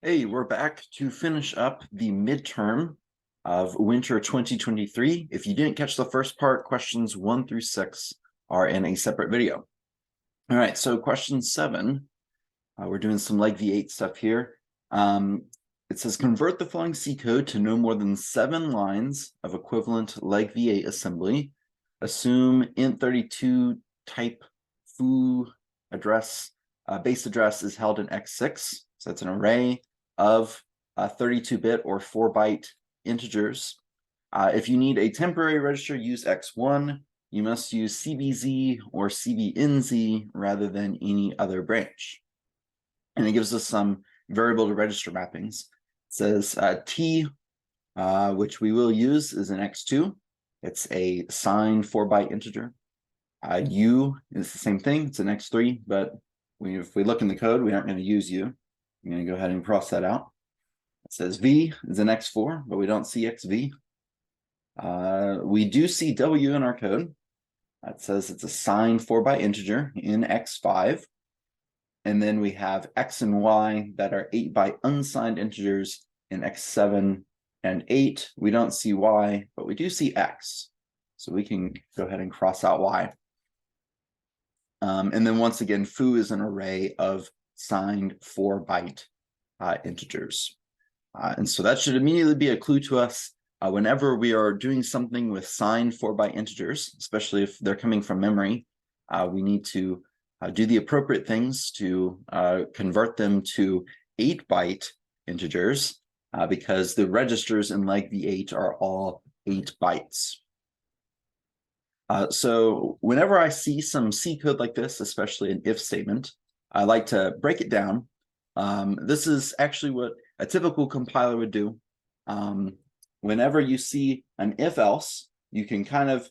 Hey, we're back to finish up the midterm of winter 2023. If you didn't catch the first part, questions 1 through 6 are in a separate video. All right, so question 7, we're doing some leg V8 stuff here. It says convert the following C code to no more than 7 lines of equivalent leg V8 assembly. Assume int32 type foo address, base address is held in x6. So that's an array of 32-bit or 4-byte integers. If you need a temporary register, use x1. You must use CBZ or CBNZ rather than any other branch. And it gives us some variable to register mappings. It says T, which we will use, is an x2. It's a signed 4-byte integer. U is the same thing. It's an x3, but if we look in the code, we aren't going to use U. I'm going to go ahead and cross that out. It says V is an x4, but we don't see xv. We do see W in our code. That says it's a signed 4-byte integer in x5. And then we have x and y that are 8-byte unsigned integers in x7 and 8. We don't see y, but we do see x. So we can go ahead and cross out y. And then once again, foo is an array of signed 4-byte integers. And so that should immediately be a clue to us whenever we are doing something with signed 4-byte integers, especially if they're coming from memory. We need to do the appropriate things to convert them to 8-byte integers because the registers in leg V8 are all 8 bytes. So whenever I see some C code like this, especially an if statement, I like to break it down. This is actually what a typical compiler would do. Whenever you see an if else, you can kind of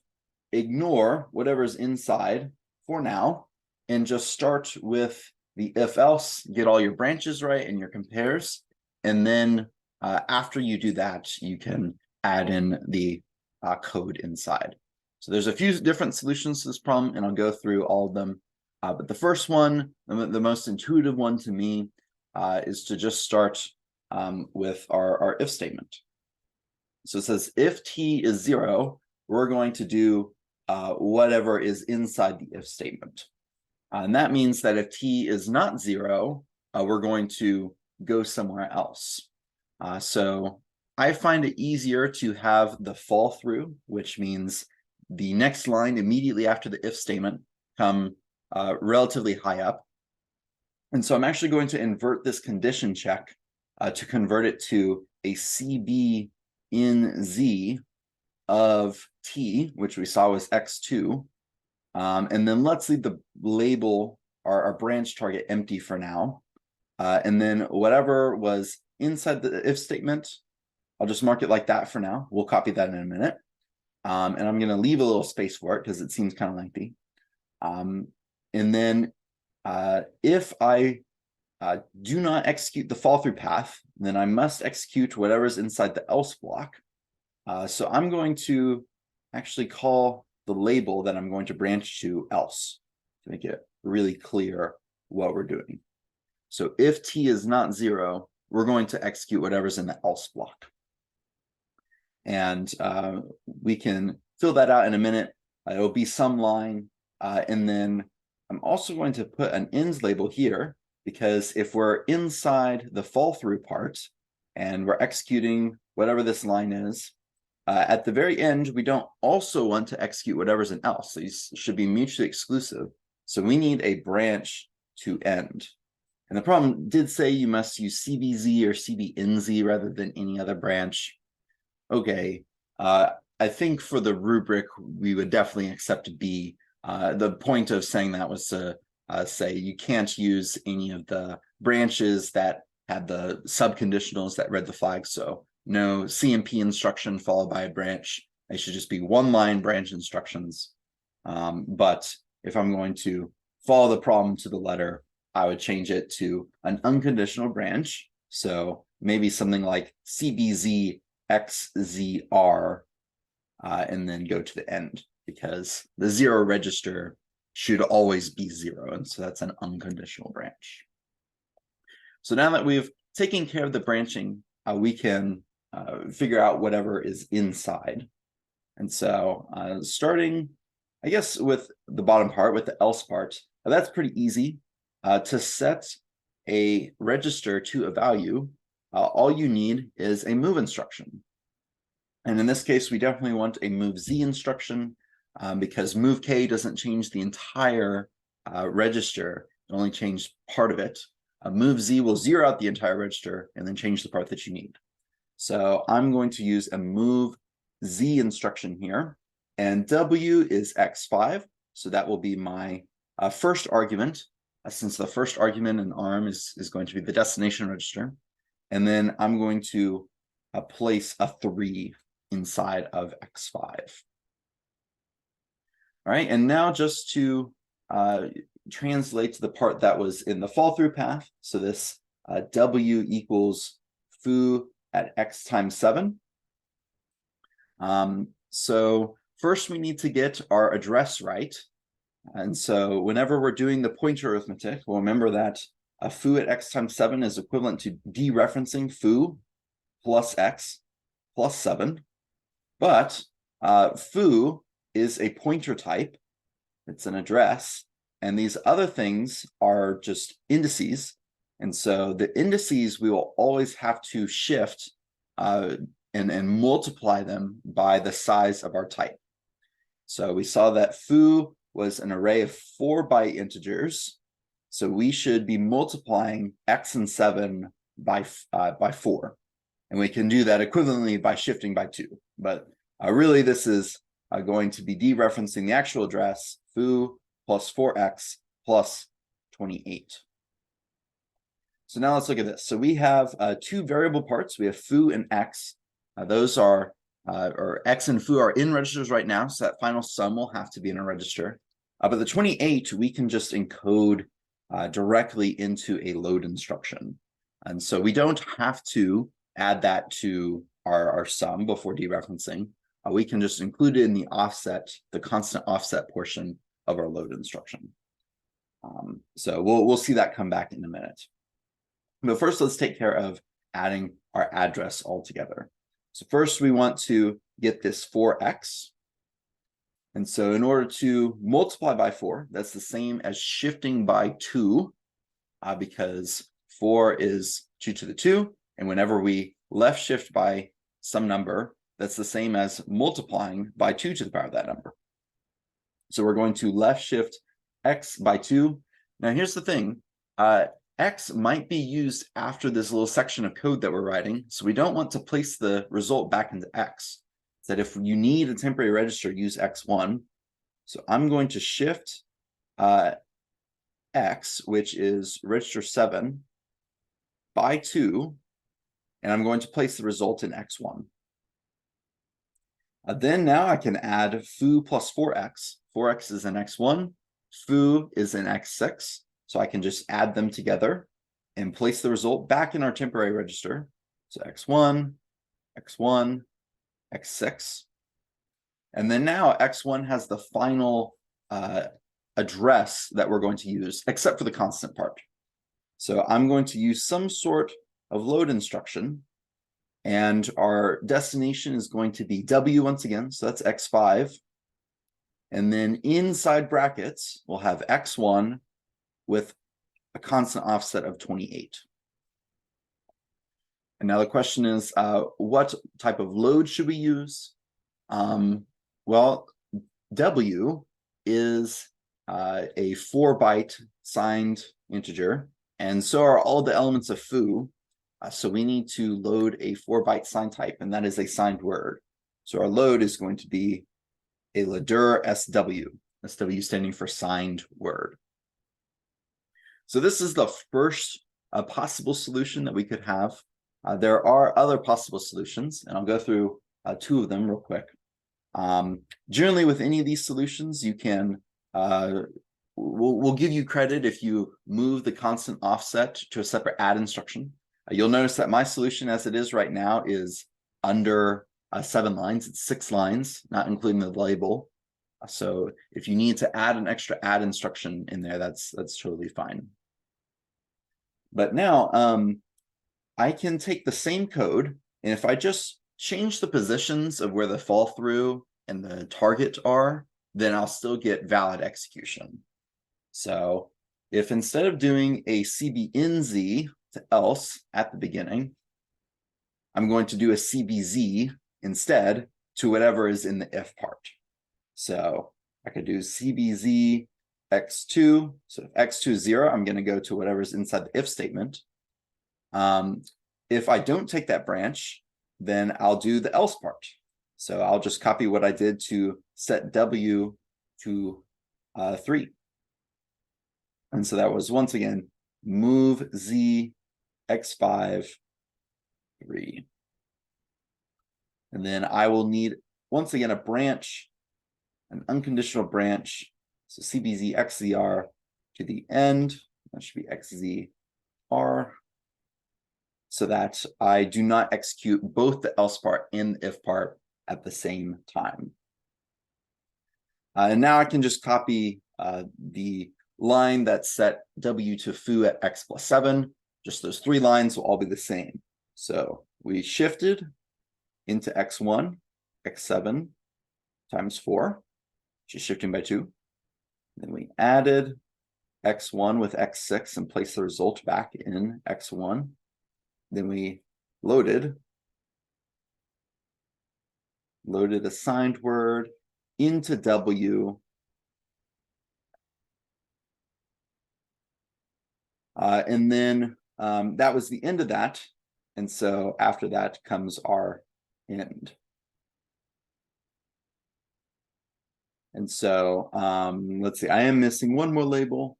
ignore whatever's inside for now and just start with the if else, get all your branches right and your compares. And then after you do that, you can add in the code inside. So there's a few different solutions to this problem, and I'll go through all of them. But the first one, the most intuitive one to me, is to just start with our if statement. So it says if t is 0, we're going to do whatever is inside the if statement. And that means that if t is not 0, we're going to go somewhere else. So I find it easier to have the fall through, which means the next line immediately after the if statement come relatively high up. And so I'm actually going to invert this condition check to convert it to a CB in Z of T, which we saw was X2. And then let's leave the label, our branch target, empty for now. And then whatever was inside the if statement, I'll just mark it like that for now. We'll copy that in a minute. And I'm going to leave a little space for it because it seems kind of lengthy. And then if I do not execute the fall through path, then I must execute whatever's inside the else block. So I'm going to actually call the label that I'm going to branch to else to make it really clear what we're doing. So if t is not 0, we're going to execute whatever's in the else block. And we can fill that out in a minute. It'll be some line. And then I'm also going to put an ends label here, because if we're inside the fall through part and we're executing whatever this line is, at the very end, we don't also want to execute whatever's in else. These should be mutually exclusive. So we need a branch to end. And the problem did say you must use CBZ or CBNZ rather than any other branch. Okay, I think for the rubric, we would definitely accept B. The point of saying that was to say you can't use any of the branches that had the subconditionals that read the flag. So no CMP instruction followed by a branch. They should just be one-line branch instructions. But if I'm going to follow the problem to the letter, I would change it to an unconditional branch. So maybe something like CBZ XZR, and then go to the end, because the 0 register should always be 0. And so that's an unconditional branch. So now that we've taking care of the branching, we can figure out whatever is inside. And so starting, I guess, with the bottom part, with the else part, that's pretty easy. To set a register to a value, all you need is a move instruction. And in this case, we definitely want a move Z instruction because move K doesn't change the entire register, it only changes part of it. Move Z will zero out the entire register and then change the part that you need. So I'm going to use a move Z instruction here, and W is X5, so that will be my first argument, since the first argument in ARM is going to be the destination register. And then I'm going to place a 3 inside of X5. All right, and now just to translate to the part that was in the fall through path. So this W equals foo at X times 7. So first we need to get our address right. And so whenever we're doing the pointer arithmetic, we'll remember that a foo at X times 7 is equivalent to dereferencing foo plus X plus 7. But foo is a pointer type. It's an address. And these other things are just indices. And so the indices, we will always have to shift and multiply them by the size of our type. So we saw that foo was an array of 4-byte integers. So we should be multiplying X and 7 by 4. And we can do that equivalently by shifting by 2. But really, this is going to be dereferencing the actual address, foo plus 4X plus 28. So now let's look at this. So we have 2 variable parts. We have foo and X. Those are, or X and foo are in registers right now, so that final sum will have to be in a register. But the 28, we can just encode directly into a load instruction. And so we don't have to add that to our sum before dereferencing. We can just include it in the offset, the constant offset portion of our load instruction. So we'll see that come back in a minute. But first, let's take care of adding our address all together. So first, we want to get this 4X. And so in order to multiply by 4, that's the same as shifting by 2, because 4 is 2 to the 2. And whenever we left shift by some number, that's the same as multiplying by 2 to the power of that number. So we're going to left shift X by 2. Now here's the thing. X might be used after this little section of code that we're writing. So we don't want to place the result back into X. That if you need a temporary register, use X1. So I'm going to shift X, which is register 7, by 2, and I'm going to place the result in X1. Then now I can add foo plus 4X. 4X is in X1, foo is in X6. So I can just add them together and place the result back in our temporary register. So X1, X1, X6. And then now X1 has the final address that we're going to use, except for the constant part. So I'm going to use some sort of load instruction, and our destination is going to be W once again, so that's X5. And then inside brackets, we'll have X1 with a constant offset of 28. And now the question is, what type of load should we use? Well, W is a 4-byte signed integer, and so are all the elements of foo. So we need to load a 4-byte signed type, and that is a signed word. So our load is going to be a ladder SW, SW standing for signed word. So this is the first possible solution that we could have. There are other possible solutions, and I'll go through 2 of them real quick. Generally, with any of these solutions, you can, we'll give you credit if you move the constant offset to a separate add instruction. You'll notice that my solution as it is right now is under 7 lines. It's 6 lines, not including the label. So if you need to add an extra add instruction in there, that's totally fine. But now I can take the same code, and if I just change the positions of where the fall through and the target are, then I'll still get valid execution. So if instead of doing a CBNZ to else at the beginning, I'm going to do a CBZ instead to whatever is in the if part. So I could do CBZ x2. So if x2 is 0, I'm going to go to whatever's inside the if statement. If I don't take that branch, then I'll do the else part. So I'll just copy what I did to set W to 3. And so that was, once again, move Z x5 3. And then I will need, once again, a branch, an unconditional branch. So CBZ XZR to the end. That should be XZR. So that I do not execute both the else part and the if part at the same time. And now I can just copy the line that set W to foo at x plus 7. Just those 3 lines will all be the same. So we shifted into x1, x7 times 4, which is shifting by 2. Then we added x1 with x6 and placed the result back in x1. Then we loaded assigned word into W. And then that was the end of that. And so after that comes our end. And so let's see, I am missing one more label.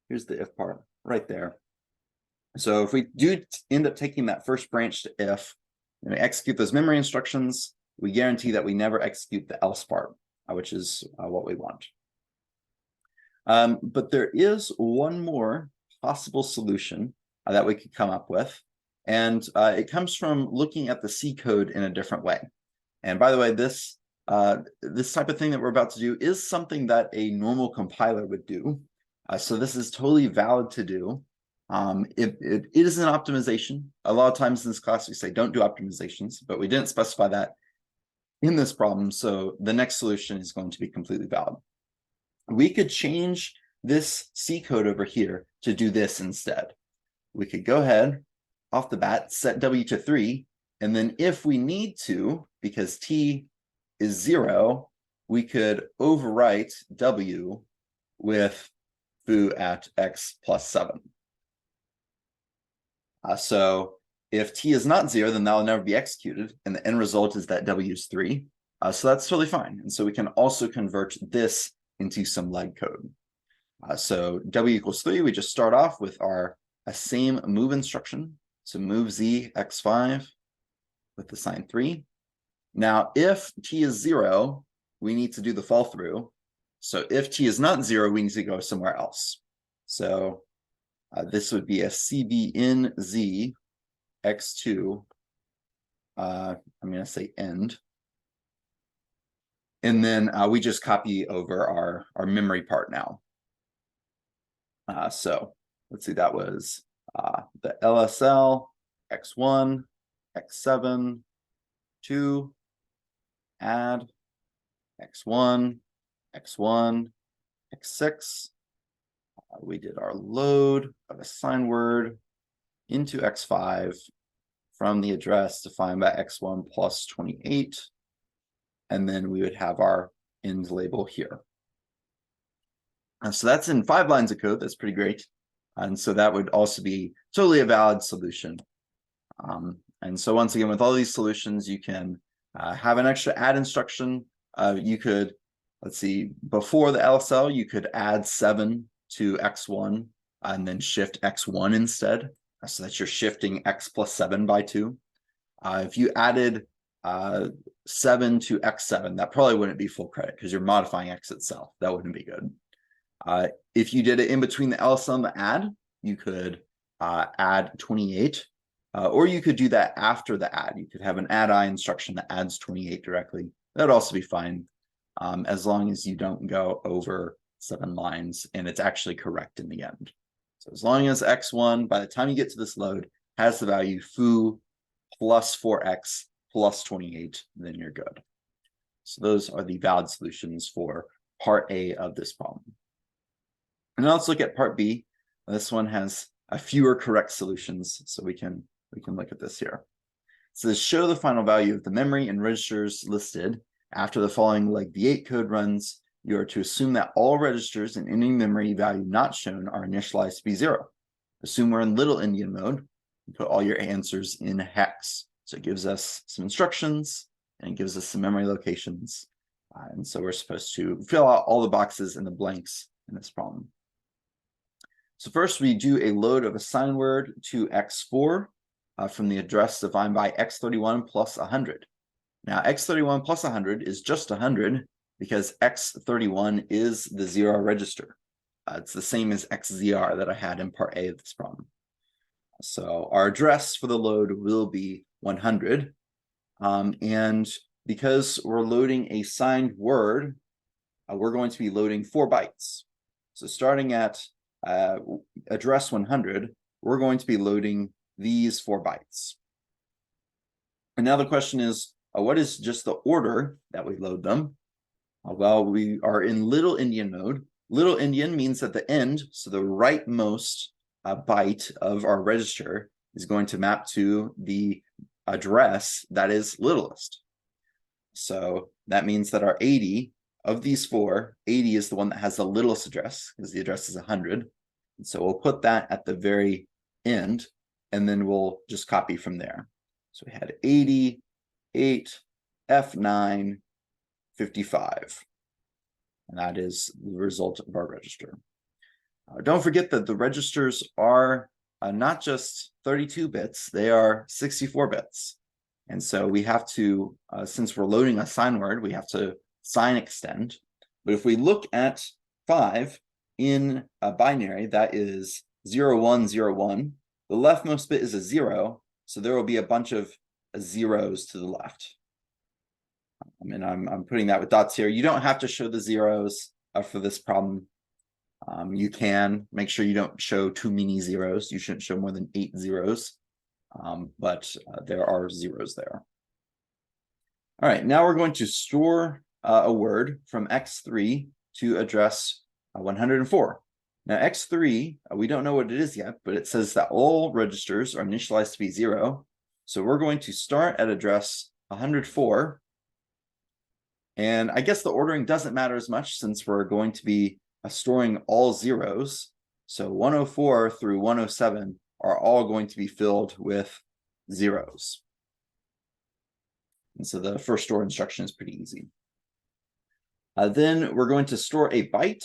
Here's the if part right there. So if we do end up taking that first branch to if, and we execute those memory instructions, we guarantee that we never execute the else part, which is what we want. But there is one more possible solution that we could come up with. And it comes from looking at the C code in a different way. And by the way, this type of thing that we're about to do is something that a normal compiler would do. So this is totally valid to do. It is an optimization. A lot of times in this class, we say don't do optimizations, but we didn't specify that in this problem. So the next solution is going to be completely valid. We could change this C code over here to do this instead. We could go ahead off the bat, set W to 3, and then if we need to, because T is 0, we could overwrite W with foo at x plus 7. So if T is not 0, then that will never be executed, and the end result is that W is 3. So that's totally fine. And so we can also convert this into some leg code. So W equals 3, we just start off with our same move instruction. So move Z x5 with the sign 3. Now, if T is 0, we need to do the fall through. So if T is not 0, we need to go somewhere else. So this would be a CBNZ x2. I'm going to say end. And then we just copy over our memory part now. So let's see, that was the LSL x1, x7, 2, add x1, x1, x6. We did our load of assigned word into x5 from the address defined by x1 plus 28. And then we would have our end label here. So that's in 5 lines of code. That's pretty great. And so that would also be totally a valid solution. And so once again, with all these solutions, you can have an extra add instruction. You could, let's see, before the LSL, you could add 7 to x1 and then shift x1 instead, so that you're shifting x plus 7 by 2. If you added 7 to x7, that probably wouldn't be full credit because you're modifying x itself. That wouldn't be good. If you did it in between the LSL and the add, you could add 28, or you could do that after the add. You could have an add-I instruction that adds 28 directly. That would also be fine, as long as you don't go over 7 lines and it's actually correct in the end. So as long as x1, by the time you get to this load, has the value foo plus 4x plus 28, then you're good. So those are the valid solutions for part A of this problem. And now let's look at part B. This one has a fewer correct solutions, so we can look at this here. It says show the final value of the memory and registers listed after the following leg V8 code runs. You are to assume that all registers in any memory value not shown are initialized to be 0. Assume we're in little endian mode and put all your answers in hex. So it gives us some instructions and it gives us some memory locations. And so we're supposed to fill out all the boxes and the blanks in this problem. So first we do a load of a sign word to x4 from the address defined by x31 plus 100. Now x31 plus 100 is just 100 because x31 is the 0 register. It's the same as xzr that I had in part A of this problem. So our address for the load will be 100. And because we're loading a signed word, we're going to be loading 4 bytes. So starting at address 100, we're going to be loading these 4 bytes. And now the question is, what is just the order that we load them? Well, we are in little endian mode. Little endian means at the end, so the rightmost byte of our register is going to map to the address that is littlest. So that means that our 80 of these 4, 80 is the one that has the littlest address because the address is 100. And so we'll put that at the very end, and then we'll just copy from there. So we had 80, 8, F9, 55. And that is the result of our register. Don't forget that the registers are not just 32 bits, they are 64 bits. And so we have to, since we're loading a sign word, we have to sign extend. But if we look at 5 in a binary, that is 0101, the leftmost bit is a 0, so there will be a bunch of zeros to the left. I mean, I'm putting that with dots here. You don't have to show the zeros for this problem. You can make sure you don't show too many zeros. You shouldn't show more than 8 zeros, but there are zeros there. All right, now we're going to store a word from x3 to address 104. Now x3, we don't know what it is yet, but it says that all registers are initialized to be 0. So we're going to start at address 104. And I guess the ordering doesn't matter as much since we're going to be storing all zeros. So 104 through 107 are all going to be filled with zeros. And so the first store instruction is pretty easy. Then we're going to store a byte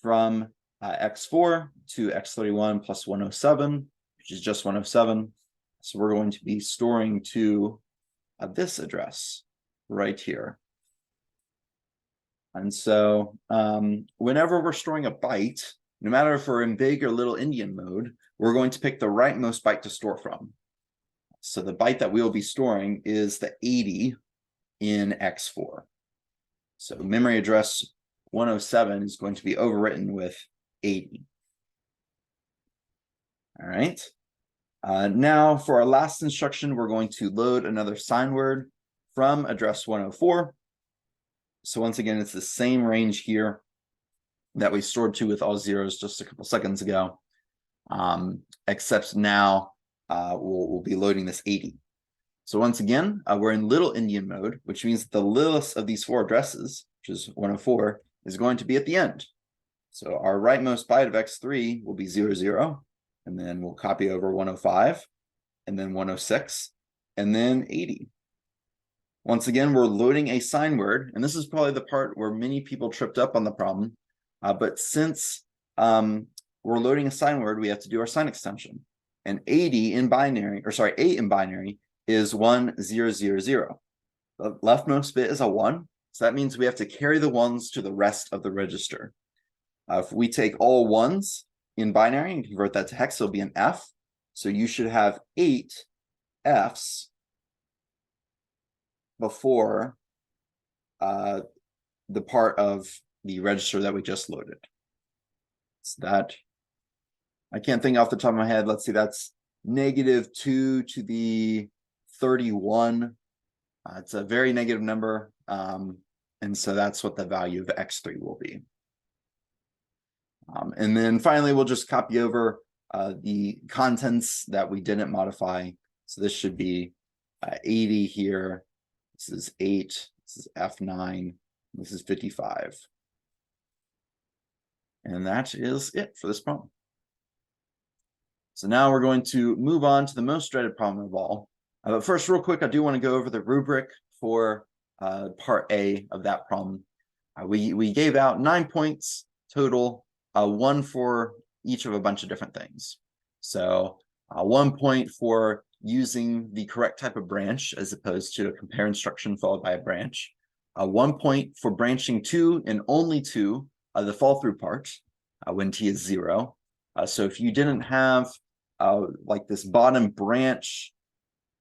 from x4 to x31 plus 107, which is just 107. So we're going to be storing to this address right here. And so whenever we're storing a byte, no matter if we're in big or little endian mode, we're going to pick the rightmost byte to store from. So the byte that we'll be storing is the 80 in x4. So memory address 107 is going to be overwritten with 80. All right. Now for our last instruction, we're going to load another sign word from address 104. So once again, it's the same range here that we stored to with all zeros just a couple seconds ago, except now we'll be loading this 80. So once again, we're in little endian mode, which means the littlest of these 4 addresses, which is 104, is going to be at the end. So our rightmost byte of x3 will be 00, and then we'll copy over 105, and then 106, and then 80. Once again, we're loading a sign word, and this is probably the part where many people tripped up on the problem. But since we're loading a sign word, we have to do our sign extension. And 80 in binary, or sorry, 8 in binary is 1000. The leftmost bit is a 1, so that means we have to carry the 1s to the rest of the register. If we take all 1s in binary and convert that to hex, it'll be an F. So you should have 8 Fs before the part of the register that we just loaded. So that, I can't think off the top of my head. Let's see, that's -2 to the 31. It's a very negative number. And so that's what the value of x3 will be. And then finally, we'll just copy over the contents that we didn't modify. So this should be 80 here. This is 8. This is F9. This is 55. And that is it for this problem. So now we're going to move on to the most dreaded problem of all. But first, real quick, I do want to go over the rubric for part A of that problem. We gave out 9 points total, 1 for each of a bunch of different things. So 1 point for using the correct type of branch as opposed to a compare instruction followed by a branch. 1 point for branching to and only to the fall through part when t is 0. So if you didn't have like this bottom branch,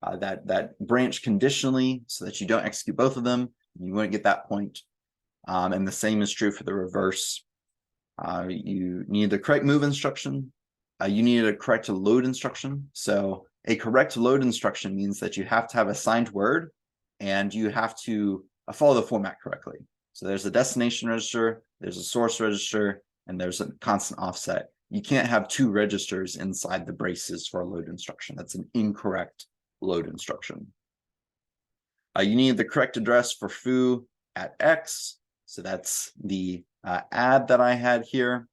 that branch conditionally so that you don't execute both of them, you wouldn't get that point. And the same is true for the reverse. You need the correct move instruction. You need a correct load instruction. So a correct load instruction means that you have to have a signed word and you have to follow the format correctly. So there's a destination register, there's a source register, and there's a constant offset. You can't have 2 registers inside the braces for a load instruction. That's an incorrect load instruction. You need the correct address for foo at x. So that's the add that I had here,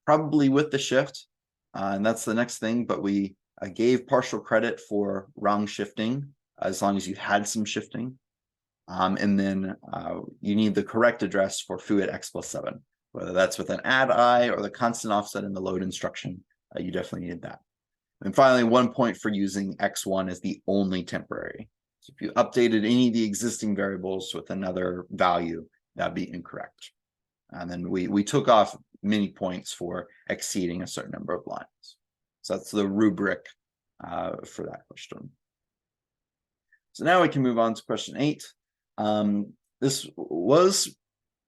probably with the shift. And that's the next thing, but we gave partial credit for wrong shifting as long as you had some shifting. And then you need the correct address for foo at x plus 7. Whether that's with an add I or the constant offset in the load instruction, you definitely need that. And finally, 1 point for using x1 as the only temporary. So if you updated any of the existing variables with another value, that'd be incorrect. And then we took off many points for exceeding a certain number of lines. So that's the rubric for that question. So now we can move on to question 8. This was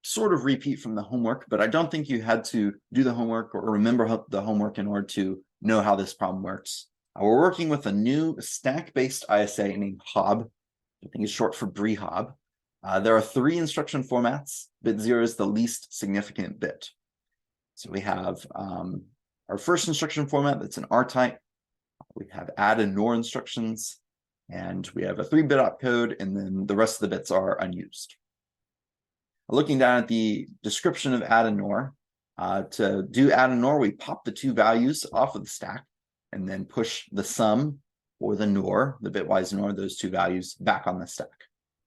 sort of repeat from the homework, but I don't think you had to do the homework or remember the homework in order to know how this problem works. We're working with a new stack-based ISA named HOB. I think it's short for BREHOB. There are 3 instruction formats. Bit 0 is the least significant bit. So we have our first instruction format that's an R type. We have add and NOR instructions, and we have a 3-bit opcode, and then the rest of the bits are unused. Looking down at the description of add and NOR, to do add and NOR, we pop the 2 values off of the stack and then push the sum or the NOR, the bitwise NOR, those 2 values back on the stack.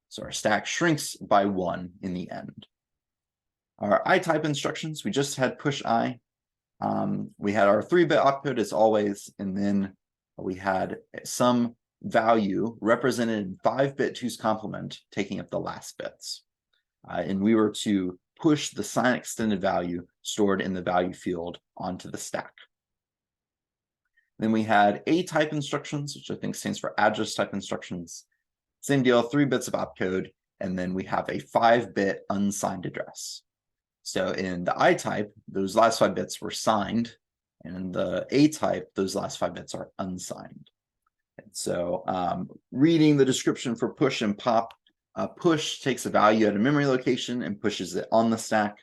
So our stack shrinks by 1 in the end. Our I-type instructions, we just had push I. We had our 3-bit opcode as always, and then we had some value represented in 5-bit 2's complement, taking up the last bits. And we were to push the sign extended value stored in the value field onto the stack. Then we had A-type instructions, which I think stands for address type instructions. Same deal, 3 bits of opcode, and then we have a 5-bit unsigned address. So in the I-type, those last 5 bits were signed, and in the A-type, those last 5 bits are unsigned. And so reading the description for push and pop, push takes a value at a memory location and pushes it on the stack.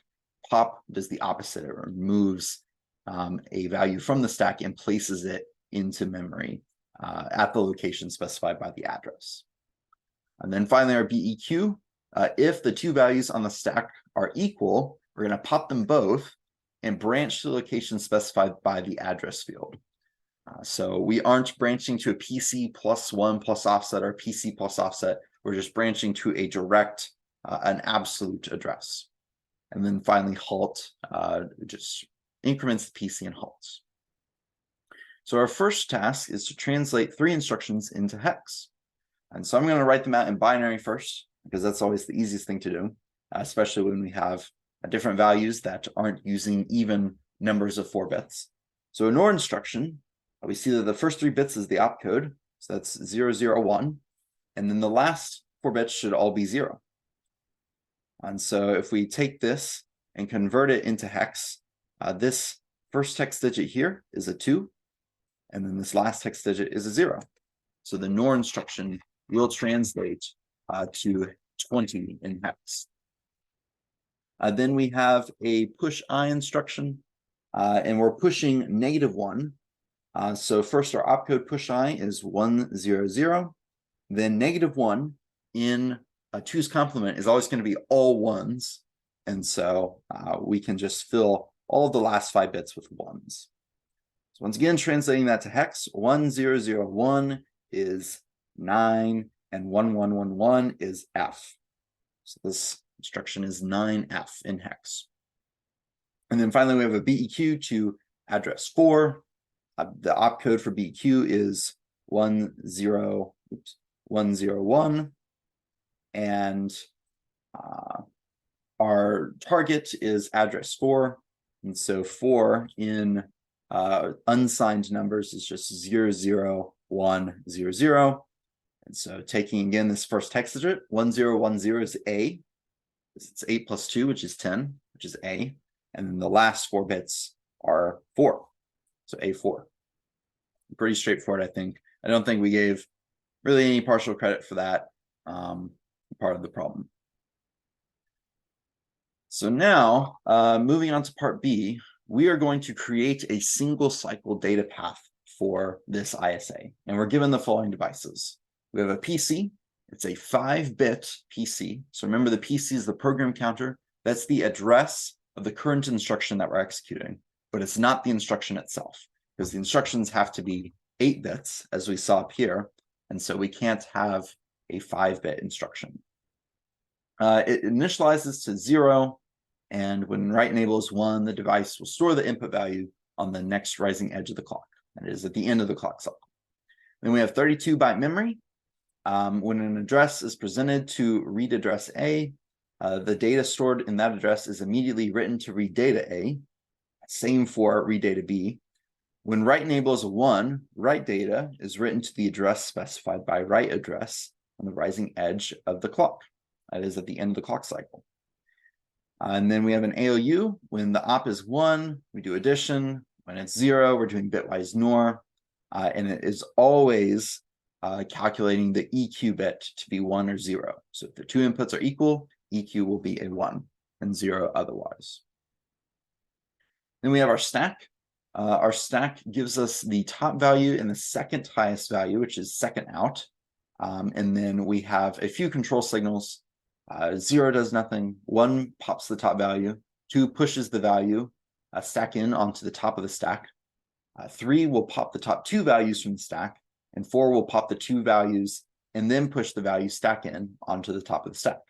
Pop does the opposite. It removes a value from the stack and places it into memory at the location specified by the address. And then finally, our BEQ, if the 2 values on the stack are equal, we're going to pop them both and branch to the location specified by the address field. So we aren't branching to a PC plus 1 plus offset or PC plus offset. We're just branching to a direct, an absolute address. And then finally, halt just increments the PC and halts. So our first task is to translate 3 instructions into hex. And so I'm going to write them out in binary first, because that's always the easiest thing to do, especially when we have different values that aren't using even numbers of 4 bits. So a NOR instruction, we see that the first 3 bits is the opcode, so that's 0, 0, 1, and then the last 4 bits should all be 0. And so if we take this and convert it into hex, this first hex digit here is a 2, and then this last hex digit is a 0. So the NOR instruction will translate to 20 in hex. Then we have a push I instruction, and we're pushing -1. So first our opcode push I is 100. Then -1 in a 2's complement is always going to be all ones. And so we can just fill all of the last 5 bits with ones. So once again, translating that to hex, 1001 is 9 and 1111 is F. So this instruction is 9F in hex. And then finally, we have a BEQ to address 4. The opcode for BEQ is 101. And our target is address 4. And so 4 in unsigned numbers is just 00100. And so taking again this first hex digit, 1010 is A. It's 8 plus 2, which is 10, which is A. And then the last 4 bits are 4. So A4. Pretty straightforward, I think. I don't think we gave really any partial credit for that part of the problem. So now, moving on to part B, we are going to create a single cycle data path for this ISA. And we're given the following devices. We have a PC. It's a 5-bit PC. So remember, the PC is the program counter. That's the address of the current instruction that we're executing, but it's not the instruction itself, because the instructions have to be 8 bits, as we saw up here. And so we can't have a 5-bit instruction. It initializes to 0. And when write enable is 1, the device will store the input value on the next rising edge of the clock. That is at the end of the clock cycle. Then we have 32-byte memory. When an address is presented to read address A, the data stored in that address is immediately written to read data A. Same for read data B. When write enable is 1, write data is written to the address specified by write address on the rising edge of the clock. That is at the end of the clock cycle. And then we have an ALU. When the op is 1, we do addition. When it's 0, we're doing bitwise NOR. And it is always calculating the EQ bit to be 1 or 0. So if the 2 inputs are equal, EQ will be a 1 and 0 otherwise. Then we have our stack. Our stack gives us the top value and the second highest value, which is second out. And then we have a few control signals. 0 does nothing, 1 pops the top value, 2 pushes the value stack in onto the top of the stack, 3 will pop the top 2 values from the stack, and 4 will pop the 2 values and then push the value stack in onto the top of the stack.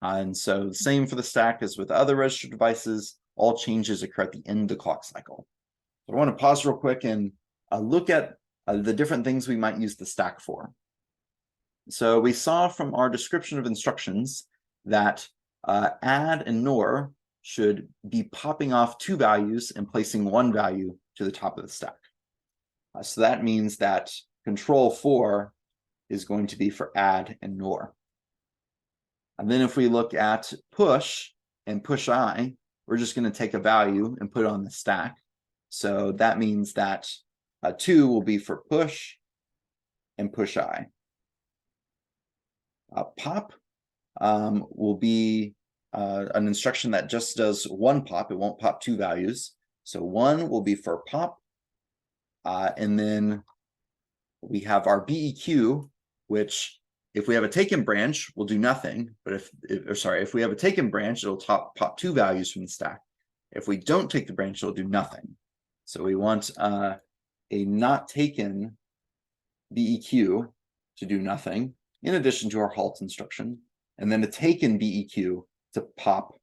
And so the same for the stack as with other registered devices, all changes occur at the end of the clock cycle. So I want to pause real quick and look at the different things we might use the stack for. So we saw from our description of instructions that add and NOR should be popping off 2 values and placing 1 value to the top of the stack. So that means that control 4 is going to be for add and NOR. And then if we look at push and push I, we're just going to take a value and put it on the stack. So that means that 2 will be for push and push I. Pop will be an instruction that just does 1 pop. It won't pop 2 values. So 1 will be for pop. And then we have our BEQ, which if we have a taken branch, will do nothing. But if we have a taken branch, it'll pop 2 values from the stack. If we don't take the branch, it'll do nothing. So we want a not taken BEQ to do nothing, in addition to our halt instruction, and then a taken BEQ to pop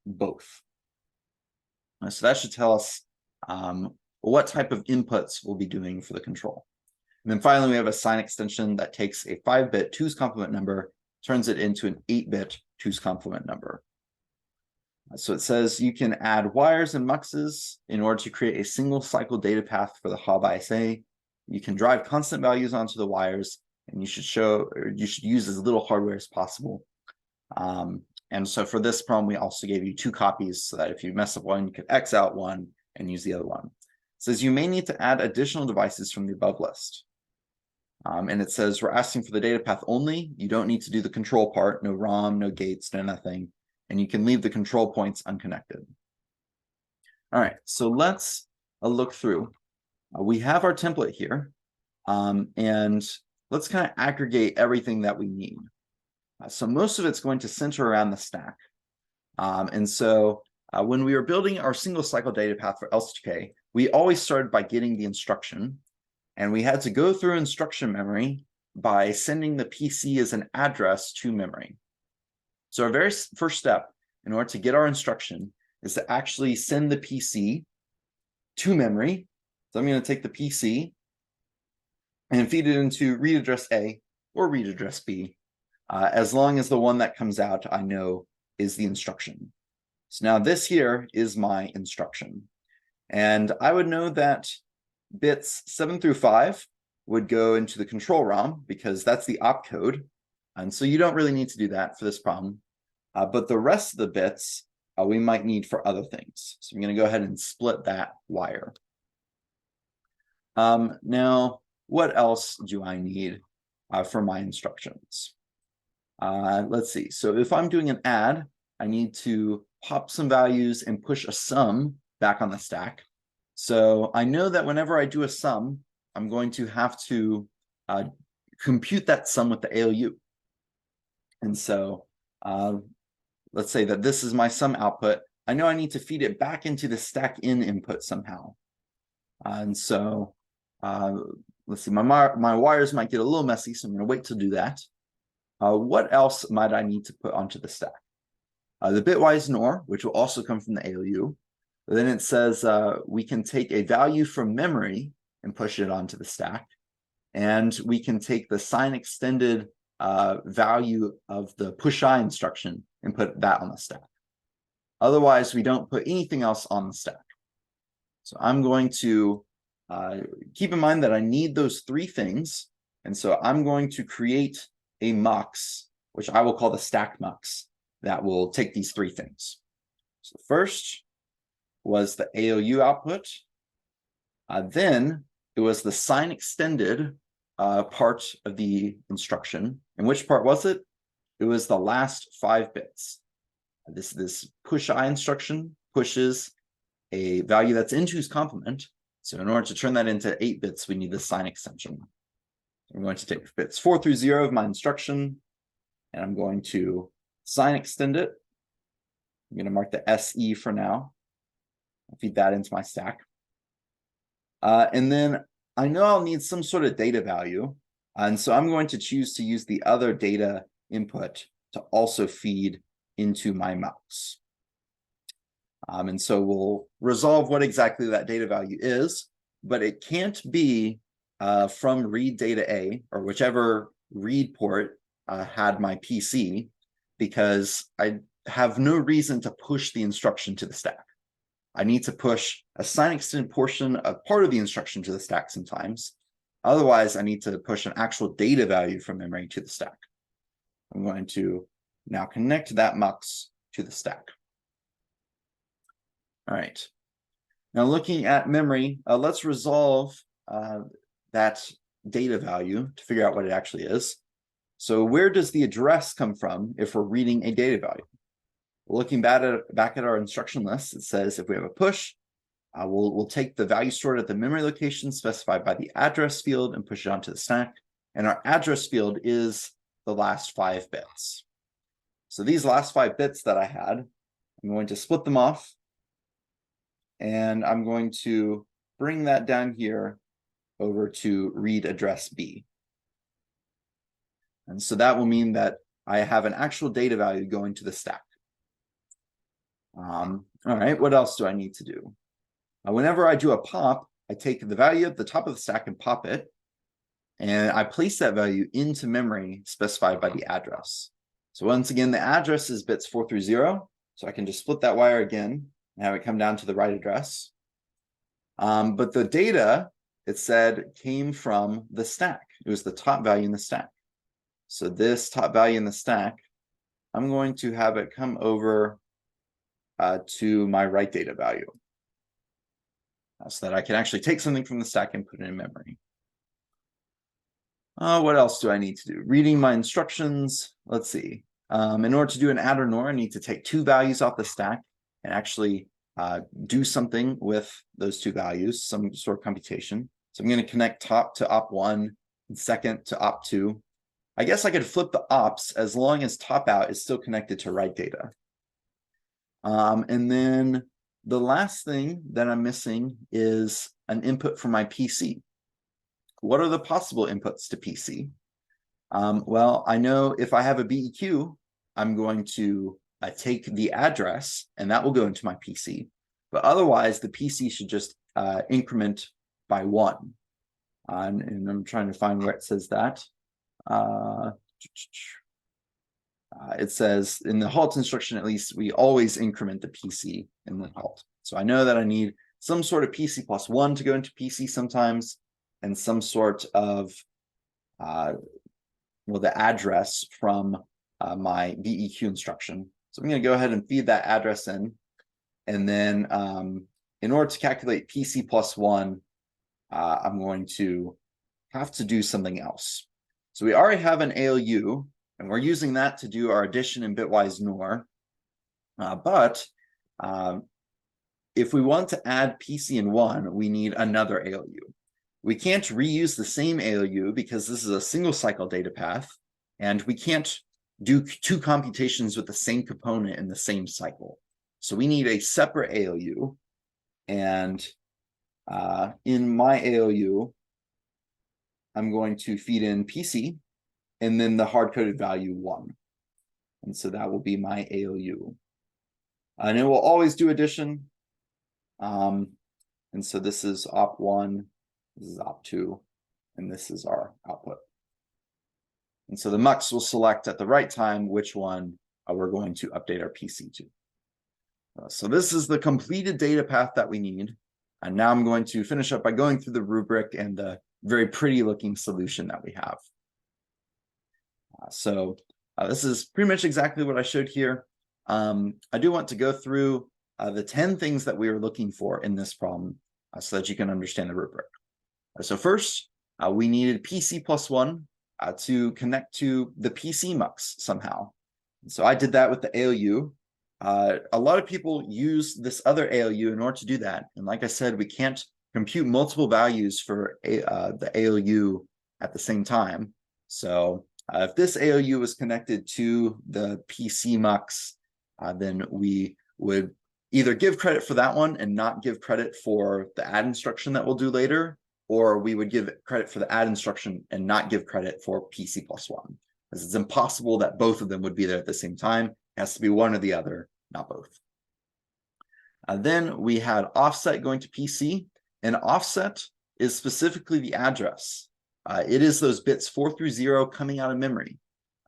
both. So that should tell us what type of inputs we'll be doing for the control. And then finally, we have a sign extension that takes a 5-bit 2's complement number, turns it into an 8-bit 2's complement number. So it says you can add wires and muxes in order to create a single cycle data path for the Hob ISA. You can drive constant values onto the wires, and you should use as little hardware as possible. And so for this problem, we also gave you 2 copies so that if you mess up one, you could X out one and use the other one. says you may need to add additional devices from the above list. And it says we're asking for the data path only. You don't need to do the control part, no ROM, no gates, no nothing. And you can leave the control points unconnected. All right, so let's look through. We have our template here, and let's kind of aggregate everything that we need. So most of it's going to center around the stack. And so when we were building our single cycle data path for LCK, we always started by getting the instruction, and we had to go through instruction memory by sending the PC as an address to memory. So our very first step in order to get our instruction is to actually send the PC to memory. So I'm going to take the PC and feed it into read address A or read address B, as long as the one that comes out I know is the instruction. So now this here is my instruction. And I would know that bits 7 through 5 would go into the control ROM because that's the opcode. And so you don't really need to do that for this problem. But the rest of the bits we might need for other things. So I'm going to go ahead and split that wire. Now, what else do I need for my instructions? Let's see. So if I'm doing an add, I need to pop some values and push a sum back on the stack. So I know that whenever I do a sum, I'm going to have to compute that sum with the ALU. And so let's say that this is my sum output. I know I need to feed it back into the stack in input somehow. And so let's see, my wires might get a little messy, so I'm going to wait to do that. What else might I need to put onto the stack? The bitwise NOR, which will also come from the ALU. Then it says we can take a value from memory and push it onto the stack. And we can take the sign extended value of the push I instruction and put that on the stack. Otherwise, we don't put anything else on the stack. So I'm going to keep in mind that I need those three things. And so I'm going to create a mux, which I will call the stack mux, that will take these three things. So first was the ALU output. Then it was the sign extended part of the instruction. And which part was it? It was the last 5 bits. This push I instruction pushes a value that's in 2's complement. So in order to turn that into 8 bits, we need the sign extension. I'm going to take bits 4 through 0 of my instruction, and I'm going to sign extend it. I'm going to mark the SE for now. I'll feed that into my stack. And then I know I'll need some sort of data value. And so I'm going to choose to use the other data input to also feed into my mux. And so we'll resolve what exactly that data value is, but it can't be from read data A or whichever read port had my PC, because I have no reason to push the instruction to the stack. I need to push a sign extended portion of part of the instruction to the stack sometimes. Otherwise, I need to push an actual data value from memory to the stack. I'm going to now connect that mux to the stack. All right. Now looking at memory, let's resolve that data value to figure out what it actually is. So where does the address come from if we're reading a data value? Looking back at our instruction list, it says if we have a push, we'll take the value stored at the memory location specified by the address field and push it onto the stack. And our address field is the last 5 bits. So these last 5 bits that I had, I'm going to split them off. And I'm going to bring that down here over to read address B. And so that will mean that I have an actual data value going to the stack. All right, what else do I need to do? Whenever I do a pop, I take the value at the top of the stack and pop it. And I place that value into memory specified by the address. So once again, the address is bits 4 through 0. So I can just split that wire again and have it come down to the right address. But the data, it said, came from the stack. It was the top value in the stack. So this top value in the stack, I'm going to have it come over to my right data value. so that I can actually take something from the stack and put it in memory. What else do I need to do? Reading my instructions. Let's see. In order to do an add or nor, I need to take 2 values off the stack and actually do something with those 2 values, some sort of computation. So I'm going to connect top to op1 and second to op2. I guess I could flip the ops as long as top out is still connected to write data. And then the last thing that I'm missing is an input for my PC. What are the possible inputs to PC? Well, I know if I have a BEQ, I'm going to take the address and that will go into my PC. But otherwise, the PC should just increment by 1. And I'm trying to find where it says that. It says in the halt instruction, at least, we always increment the PC in the halt. So I know that I need some sort of PC plus 1 to go into PC sometimes, and some sort of, the address from my BEQ instruction. So I'm going to go ahead and feed that address in. And then in order to calculate PC plus 1, I'm going to have to do something else. So we already have an ALU, and we're using that to do our addition and bitwise NOR. But if we want to add PC in 1, we need another ALU. We can't reuse the same ALU because this is a single cycle data path, and we can't do 2 computations with the same component in the same cycle. So we need a separate ALU, and in my ALU, I'm going to feed in PC and then the hard-coded value 1. And so that will be my ALU. And it will always do addition. And so this is op1, this is op2, and this is our output. And so the mux will select at the right time which one we're going to update our PC to. So this is the completed data path that we need. And now I'm going to finish up by going through the rubric and the very pretty looking solution that we have. This is pretty much exactly what I showed here. I do want to go through the 10 things that we were looking for in this problem so that you can understand the rubric. So first, we needed PC plus 1 to connect to the PC mux somehow. So I did that with the ALU. A lot of people use this other ALU in order to do that. And like I said, we can't compute multiple values for the ALU at the same time. So if this ALU was connected to the PC mux, then we would either give credit for that one and not give credit for the add instruction that we'll do later, or we would give credit for the add instruction and not give credit for PC plus 1. Because it's impossible that both of them would be there at the same time. It has to be one or the other, not both. Then we had offset going to PC, and offset is specifically the address. It is those bits 4 through 0 coming out of memory.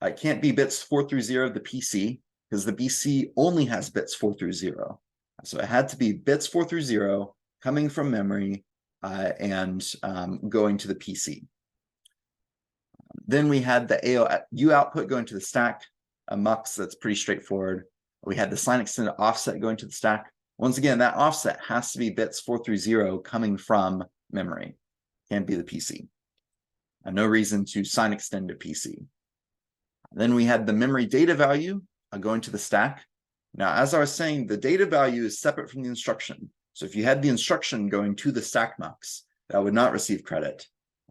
It can't be bits 4 through 0 of the PC because the PC only has bits 4 through 0. So it had to be bits 4 through 0 coming from memory and going to the PC. Then we had the ALU output going to the stack, a mux that's pretty straightforward. We had the sign extended offset going to the stack. Once again, that offset has to be bits 4 through 0 coming from memory. Can't be the PC. No reason to sign extend to PC. Then we had the memory data value going to the stack. Now, as I was saying, the data value is separate from the instruction. So if you had the instruction going to the stack mux, that would not receive credit.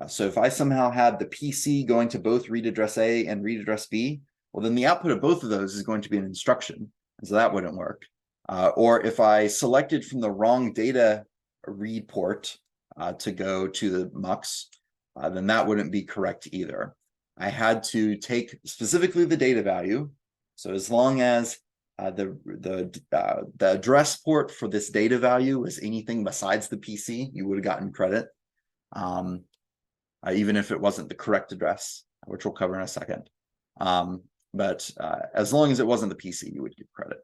So if I somehow had the PC going to both read address A and read address B, well, then the output of both of those is going to be an instruction. So that wouldn't work. Or if I selected from the wrong data read port to go to the mux, then that wouldn't be correct either. I had to take specifically the data value. So as long as the address port for this data value was anything besides the PC, you would have gotten credit, even if it wasn't the correct address, which we'll cover in a second. But as long as it wasn't the PC, you would get credit.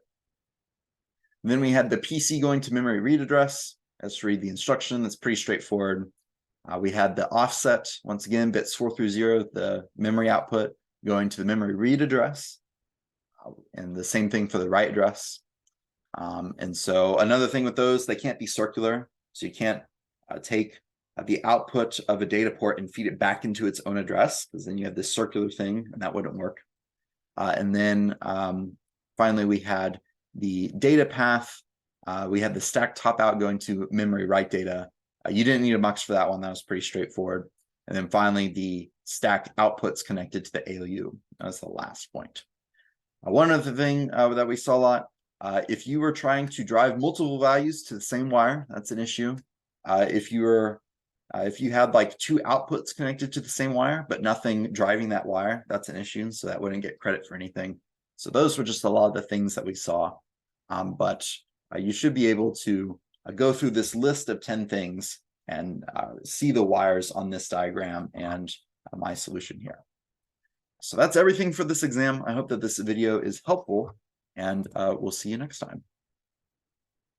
And then we had the PC going to memory read address. Let's read the instruction. That's pretty straightforward. We had the offset, once again, bits 4 through 0, the memory output going to the memory read address. And the same thing for the write address. And so another thing with those, they can't be circular. So you can't take the output of a data port and feed it back into its own address, because then you have this circular thing, and that wouldn't work. And then finally, we had the data path. We had the stack top out going to memory write data. You didn't need a mux for that one. That was pretty straightforward. And then finally, the stack outputs connected to the ALU. That was the last point. One other thing that we saw a lot, if you were trying to drive multiple values to the same wire, that's an issue. If you had like two outputs connected to the same wire, but nothing driving that wire, that's an issue. So that wouldn't get credit for anything. So those were just a lot of the things that we saw. But you should be able to go through this list of 10 things and see the wires on this diagram and my solution here. So that's everything for this exam. I hope that this video is helpful, and we'll see you next time.